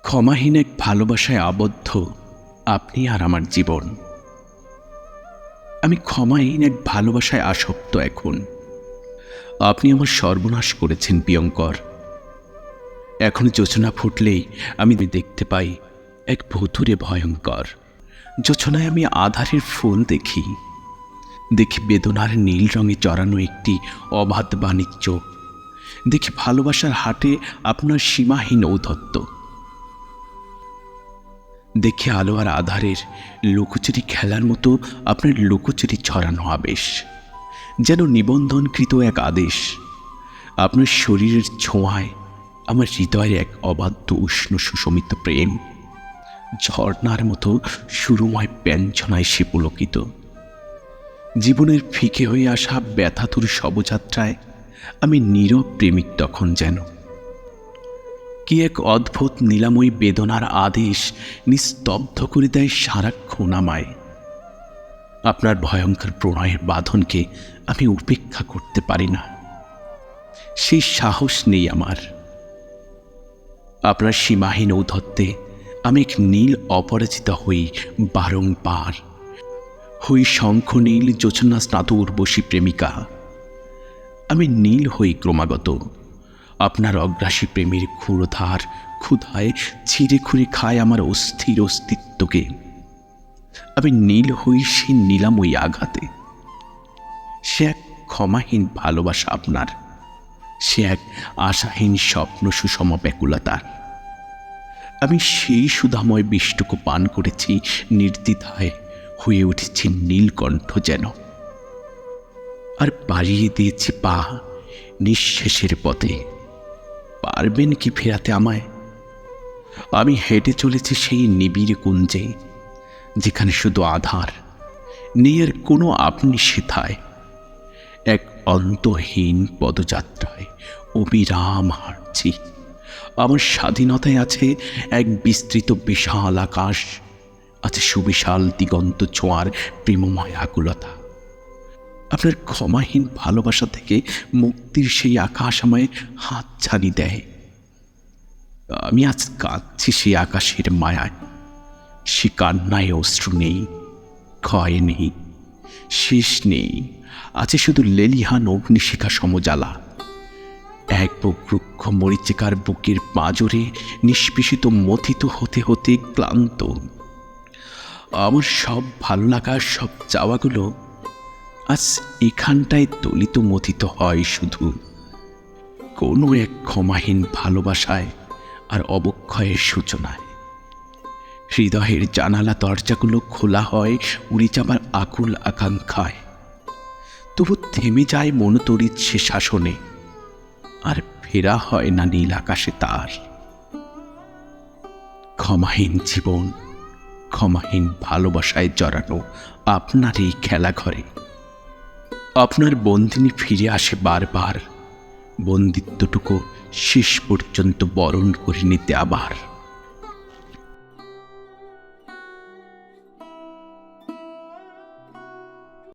ক্ষমাহীন এক ভালোবাসায় আবদ্ধ আপনি আর আমার জীবন। আমি ক্ষমাহীন এক ভালোবাসায় আসক্ত এখন। আপনি আমার সর্বনাশ করেছেন প্রিয়ঙ্কর। এখন যোচনা ফুটলেই আমি দেখতে পাই এক ভুতুরে ভয়ঙ্কর। যোচনায় আমি আধারের ফুল দেখি বেদনার নীল রঙে জড়ানো একটি অবাধ বাণিজ্য। দেখি ভালোবাসার হাটে আপনার সীমাহীন ঔদ্ধত্য। দেখি আলো আর আধারের লুকোচুরি খেলার মতো আপনার লুকোচুরি ছড়ানো আবেশ, যেন নিবন্ধনকৃত এক আদেশ। আপনার শরীরের ছোঁয়ায় আমার হৃদয়ের এক অবাধ্য উষ্ণ সুশমিত প্রেম ঝর্ণার মতো সুরময় ব্যঞ্জনায় সে পুলকিত। জীবনের ফিকে হয়ে আসা ব্যথাতুর শবযাত্রায় আমি নীরব প্রেমিক তখন যেন। কি এক অদ্ভুত নীলাময়ী বেদনার আদেশ নিস্তব্ধ করে দেয় সারাক্ষণ আমায়। আপনার ভয়ঙ্কর প্রণয়ের বাঁধনকে আমি উপেক্ষা করতে পারি না, সেই সাহস নেই আমার। আপনার সীমাহীন ঔদ্ধত্যে আমি এক নীল অপরাজিতা হই বারংবার, হই শঙ্খ নীল যোচনা স্নাত উর্বশী প্রেমিকা। আমি নীল হই ক্রমাগত, আপনার অগ্রাসী প্রেমের ক্ষুরধার ক্ষুধায় ছিঁড়ে খুঁড়ে খায় আমার অস্থির অস্তিত্বকে। আমি নীল হই সেই নীলাময়ী আঘাতে। সে এক ক্ষমাহীন ভালোবাসা আপনার, সে এক আশাহীন স্বপ্ন সুষম ব্যাকুলতার। আমি সেই সুধাময় বিষ্টুকু পান করেছি নির্দ্বিধায়, হয়ে উঠেছি নীলকণ্ঠ যেন। আর বাড়িয়ে দিয়েছি পা নিঃশেষের পথে। পারবেন কি ফেরাতে আমায়? আমি হেঁটে চলেছি সেই নিবিড় কুঞ্জে, যেখানে শুধু আধার, নেই আর কোনো আপনি সেথায়। এক অন্তহীন পদযাত্রায় অবিরাম হাঁটছি। আমার স্বাধীনতায় আছে এক বিস্তৃত বিশাল আকাশ, আছে সুবিশাল দিগন্ত ছোঁয়ার প্রেমময় আকুলতা। আপনার ক্ষমাহীন ভালোবাসা থেকে মুক্তির সেই আকাশ আমায় হাতছানি দেয়। আমি আজ কাঁদছি সেই আকাশের মায়ায়। সে কান্নায় অশ্রু নেই, ক্ষয় নেই, শেষ নেই, আছে শুধু লেলিহান অগ্নিশিখা সমজ্বালা। এক বৃক্ষ মরিচিকার বুকের পাঁজরে নিষ্পেষিত মথিত হতে হতে ক্লান্ত। আমার সব ভালো লাগার সব চাওয়াগুলো আজ এখানটায় দলিত মথিত হয় শুধু কোনো এক ক্ষমাহীন ভালোবাসায় আর অবক্ষয়ের সূচনায়। হৃদয়ের জানালা দরজাগুলো খোলা হয় উড়ে যাবার আকুল আকাঙ্ক্ষায়, তবু থেমে যায় মনোতরিত সে শাসনে, আর ফেরা হয় না নীল আকাশে তার। ক্ষমাহীন জীবন, ক্ষমাহীন ভালোবাসায় জড়ানো আপনার এই খেলাঘরে। আপনার বন্দিনী ফিরে আসে বারবার, বন্দিত্বটুকু শেষ পর্যন্ত বরণ করে নিতে আবার।